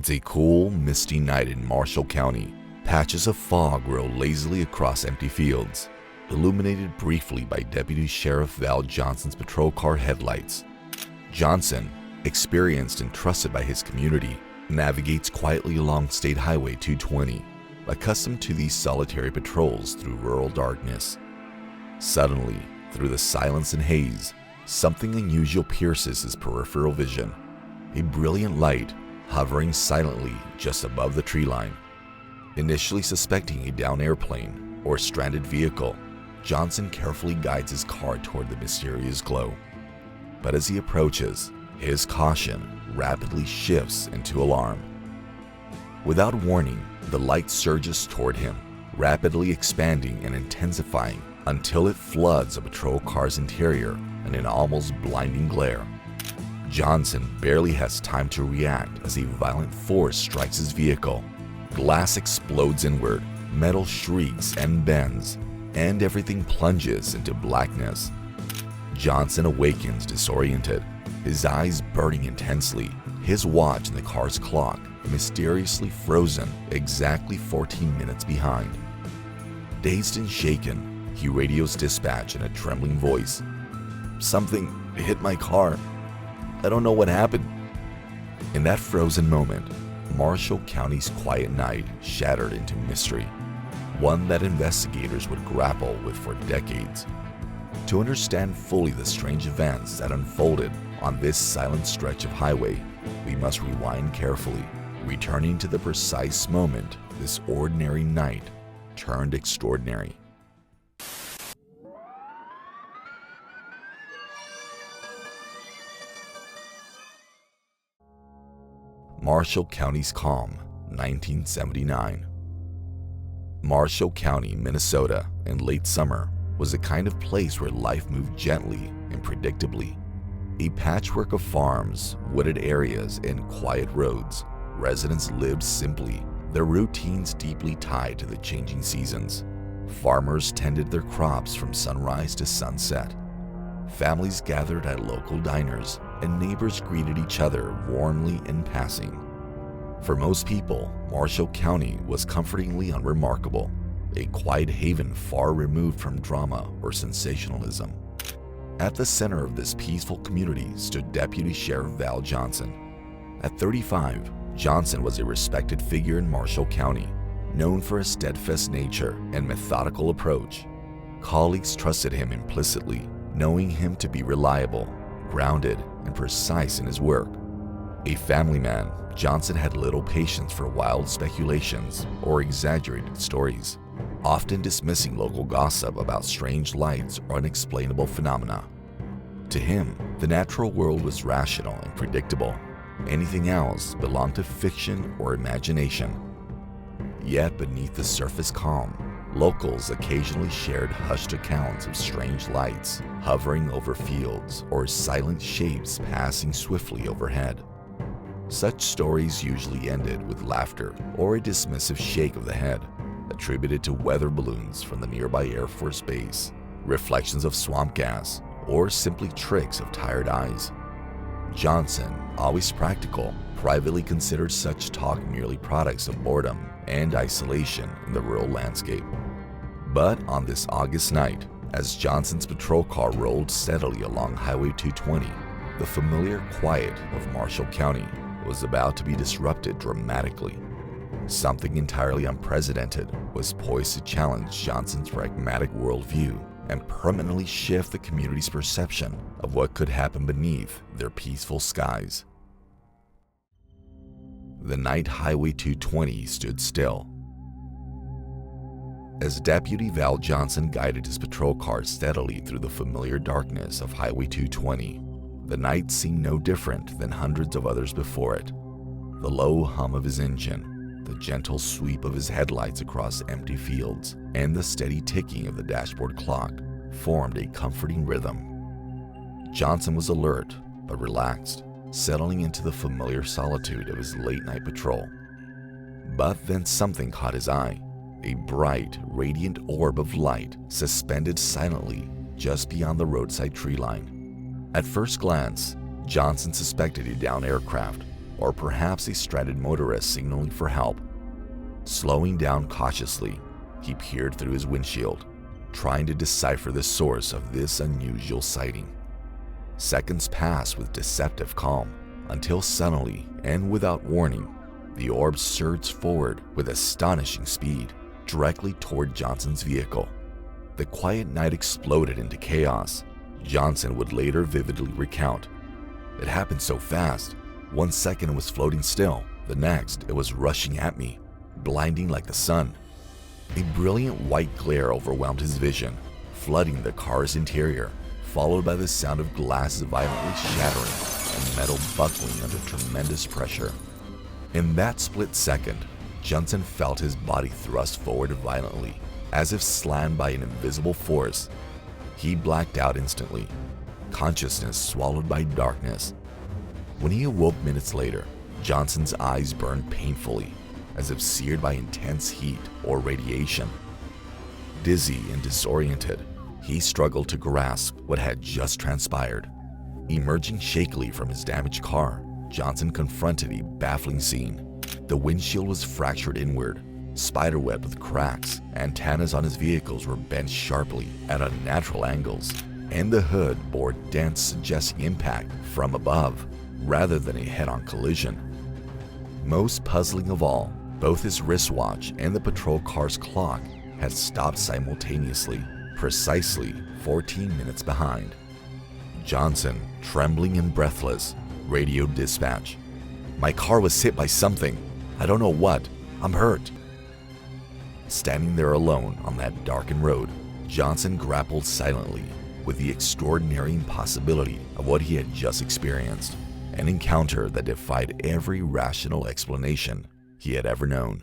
It's a cool, misty night in Marshall County. Patches of fog roll lazily across empty fields, illuminated briefly by Deputy Sheriff Val Johnson's patrol car headlights. Johnson, experienced and trusted by his community, navigates quietly along State Highway 220, accustomed to these solitary patrols through rural darkness. Suddenly, through the silence and haze, something unusual pierces his peripheral vision. A brilliant light hovering silently just above the tree line. Initially suspecting a downed airplane or stranded vehicle, Johnson carefully guides his car toward the mysterious glow. But as he approaches, his caution rapidly shifts into alarm. Without warning, the light surges toward him, rapidly expanding and intensifying until it floods a patrol car's interior in an almost blinding glare. Johnson barely has time to react as a violent force strikes his vehicle. Glass explodes inward, metal shrieks and bends, and everything plunges into blackness. Johnson awakens disoriented, his eyes burning intensely, his watch in the car's clock mysteriously frozen exactly 14 minutes behind. Dazed and shaken, he radios dispatch in a trembling voice. "Something hit my car. I don't know what happened." In that frozen moment, Marshall County's quiet night shattered into mystery, one that investigators would grapple with for decades. To understand fully the strange events that unfolded on this silent stretch of highway, we must rewind carefully, returning to the precise moment this ordinary night turned extraordinary. Marshall County's calm, 1979. Marshall County, Minnesota, in late summer was the kind of place where life moved gently and predictably. A patchwork of farms, wooded areas, and quiet roads, residents lived simply, their routines deeply tied to the changing seasons. Farmers tended their crops from sunrise to sunset. Families gathered at local diners, and neighbors greeted each other warmly in passing. For most people, Marshall County was comfortingly unremarkable, a quiet haven far removed from drama or sensationalism. At the center of this peaceful community stood Deputy Sheriff Val Johnson. At 35, Johnson was a respected figure in Marshall County, known for his steadfast nature and methodical approach. Colleagues trusted him implicitly, knowing him to be reliable, grounded, and precise in his work. A family man, Johnson had little patience for wild speculations or exaggerated stories, often dismissing local gossip about strange lights or unexplainable phenomena. To him, the natural world was rational and predictable. Anything else belonged to fiction or imagination. Yet beneath the surface calm, locals occasionally shared hushed accounts of strange lights hovering over fields or silent shapes passing swiftly overhead. Such stories usually ended with laughter or a dismissive shake of the head, attributed to weather balloons from the nearby Air Force Base, reflections of swamp gas, or simply tricks of tired eyes. Johnson, always practical, privately considered such talk merely products of boredom and isolation in the rural landscape. But on this August night, as Johnson's patrol car rolled steadily along Highway 220, the familiar quiet of Marshall County was about to be disrupted dramatically. Something entirely unprecedented was poised to challenge Johnson's pragmatic worldview and permanently shift the community's perception of what could happen beneath their peaceful skies. The night Highway 220 stood still. As Deputy Val Johnson guided his patrol car steadily through the familiar darkness of Highway 220, the night seemed no different than hundreds of others before it. The low hum of his engine, the gentle sweep of his headlights across empty fields, and the steady ticking of the dashboard clock formed a comforting rhythm. Johnson was alert but relaxed, settling into the familiar solitude of his late-night patrol. But then something caught his eye, a bright, radiant orb of light suspended silently just beyond the roadside tree line. At first glance, Johnson suspected a downed aircraft or perhaps a stranded motorist signaling for help. Slowing down cautiously, he peered through his windshield, trying to decipher the source of this unusual sighting. Seconds passed with deceptive calm, until suddenly, and without warning, the orb surged forward with astonishing speed, directly toward Johnson's vehicle. The quiet night exploded into chaos. Johnson would later vividly recount. It happened so fast. 1 second it was floating still, the next it was rushing at me, blinding like the sun. A brilliant white glare overwhelmed his vision, flooding the car's interior, followed by the sound of glass violently shattering and metal buckling under tremendous pressure. In that split second, Johnson felt his body thrust forward violently, as if slammed by an invisible force. He blacked out instantly, consciousness swallowed by darkness. When he awoke minutes later, Johnson's eyes burned painfully, as if seared by intense heat or radiation. Dizzy and disoriented, he struggled to grasp what had just transpired. Emerging shakily from his damaged car, Johnson confronted a baffling scene. The windshield was fractured inward, spiderwebbed with cracks. Antennas on his vehicles were bent sharply at unnatural angles, and the hood bore dents suggesting impact from above rather than a head-on collision. Most puzzling of all, both his wristwatch and the patrol car's clock had stopped simultaneously, precisely 14 minutes behind. Johnson, trembling and breathless, radioed dispatch. "My car was hit by something. I don't know what. I'm hurt." Standing there alone on that darkened road, Johnson grappled silently with the extraordinary impossibility of what he had just experienced, an encounter that defied every rational explanation he had ever known.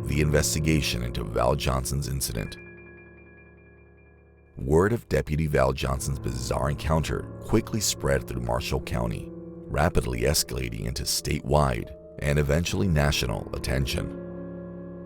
The investigation into Val Johnson's incident. Word of Deputy Val Johnson's bizarre encounter quickly spread through Marshall County, rapidly escalating into statewide and eventually national attention.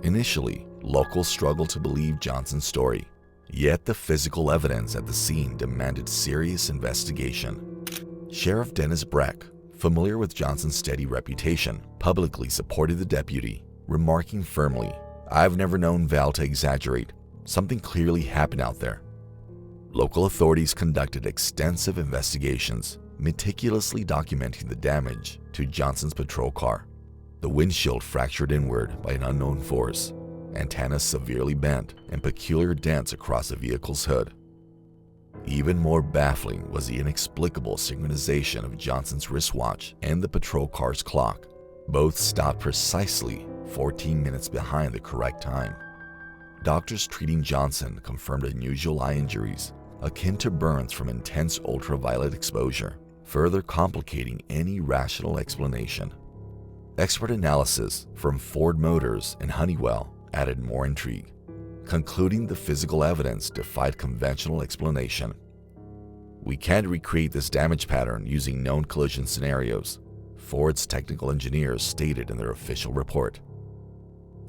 Initially, locals struggled to believe Johnson's story, yet the physical evidence at the scene demanded serious investigation. Sheriff Dennis Breck, familiar with Johnson's steady reputation, publicly supported the deputy, remarking firmly, "I've never known Val to exaggerate. Something clearly happened out there." Local authorities conducted extensive investigations, meticulously documenting the damage to Johnson's patrol car. The windshield fractured inward by an unknown force, antennas severely bent, and peculiar dents across the vehicle's hood. Even more baffling was the inexplicable synchronization of Johnson's wristwatch and the patrol car's clock. Both stopped precisely 14 minutes behind the correct time. Doctors treating Johnson confirmed unusual eye injuries, akin to burns from intense ultraviolet exposure, further complicating any rational explanation. Expert analysis from Ford Motors and Honeywell added more intrigue, concluding the physical evidence defied conventional explanation. "We can't recreate this damage pattern using known collision scenarios," Ford's technical engineers stated in their official report.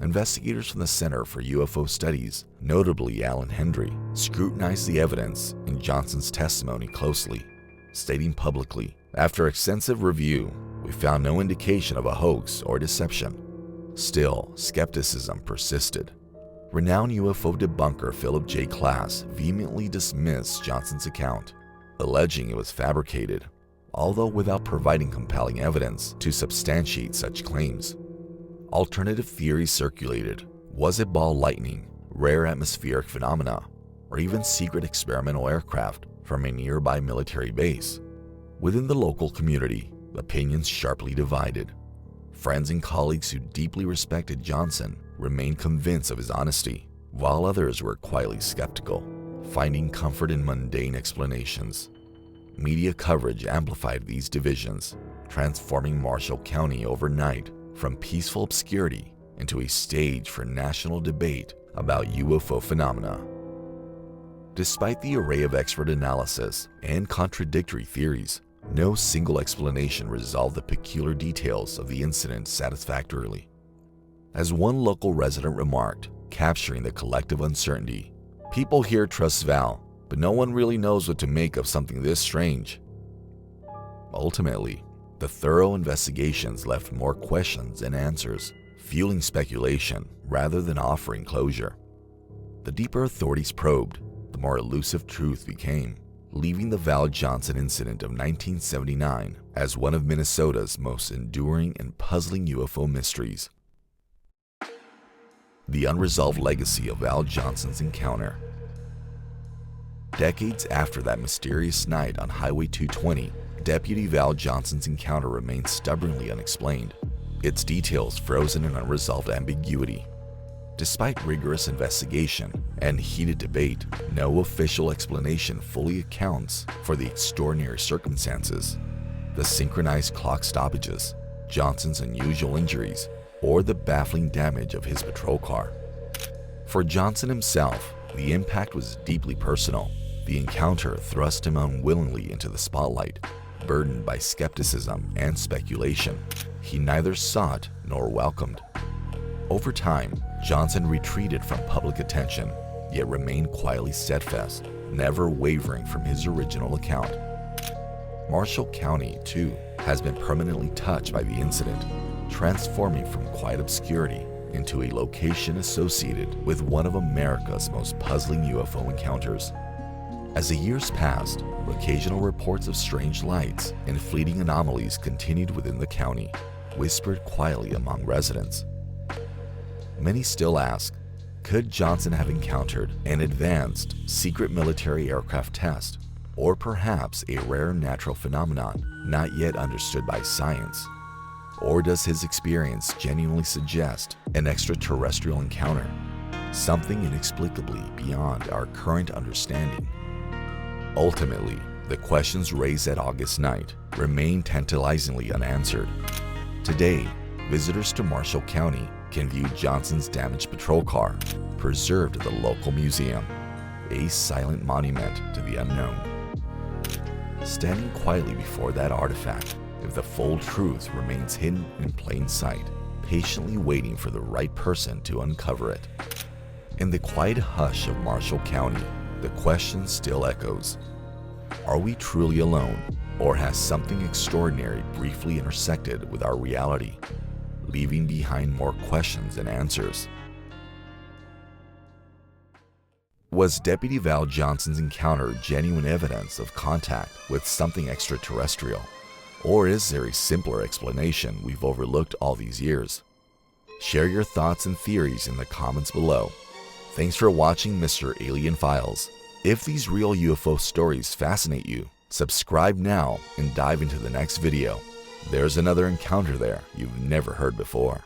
Investigators from the Center for UFO Studies, notably Alan Hendry, scrutinized the evidence in Johnson's testimony closely, stating publicly, "After extensive review, we found no indication of a hoax or deception." Still, skepticism persisted. Renowned UFO debunker Philip J. Klass vehemently dismissed Johnson's account, alleging it was fabricated, although without providing compelling evidence to substantiate such claims. Alternative theories circulated. Was it ball lightning, rare atmospheric phenomena, or even secret experimental aircraft from a nearby military base? Within the local community, opinions sharply divided. Friends and colleagues who deeply respected Johnson remained convinced of his honesty, while others were quietly skeptical, finding comfort in mundane explanations. Media coverage amplified these divisions, transforming Marshall County overnight from peaceful obscurity into a stage for national debate about UFO phenomena. Despite the array of expert analysis and contradictory theories, no single explanation resolved the peculiar details of the incident satisfactorily. As one local resident remarked, capturing the collective uncertainty, "People here trust Val, but no one really knows what to make of something this strange." Ultimately, The thorough investigations left more questions than answers, fueling speculation rather than offering closure. The deeper authorities probed, the more elusive truth became, leaving the Val Johnson incident of 1979 as one of Minnesota's most enduring and puzzling UFO mysteries. The unresolved legacy of Val Johnson's encounter. Decades after that mysterious night on Highway 220, Deputy Val Johnson's encounter remains stubbornly unexplained, its details frozen in unresolved ambiguity. Despite rigorous investigation and heated debate, no official explanation fully accounts for the extraordinary circumstances, the synchronized clock stoppages, Johnson's unusual injuries, or the baffling damage of his patrol car. For Johnson himself, the impact was deeply personal. The encounter thrust him unwillingly into the spotlight, burdened by skepticism and speculation he neither sought nor welcomed. Over time, Johnson retreated from public attention, yet remained quietly steadfast, never wavering from his original account. Marshall County, too, has been permanently touched by the incident, transforming from quiet obscurity into a location associated with one of America's most puzzling UFO encounters. As the years passed, occasional reports of strange lights and fleeting anomalies continued within the county, whispered quietly among residents. Many still ask, could Johnson have encountered an advanced, secret military aircraft test, or perhaps a rare natural phenomenon not yet understood by science? Or does his experience genuinely suggest an extraterrestrial encounter, something inexplicably beyond our current understanding? Ultimately, the questions raised that August night remain tantalizingly unanswered. Today, visitors to Marshall County can view Johnson's damaged patrol car, preserved at the local museum, a silent monument to the unknown. Standing quietly before that artifact, if the full truth remains hidden in plain sight, patiently waiting for the right person to uncover it. In the quiet hush of Marshall County, the question still echoes. Are we truly alone, or has something extraordinary briefly intersected with our reality, leaving behind more questions than answers? Was Deputy Val Johnson's encounter genuine evidence of contact with something extraterrestrial? Or is there a simpler explanation we've overlooked all these years? Share your thoughts and theories in the comments below. Thanks for watching Mr. Alien Files. If these real UFO stories fascinate you, subscribe now and dive into the next video. There's another encounter there you've never heard before.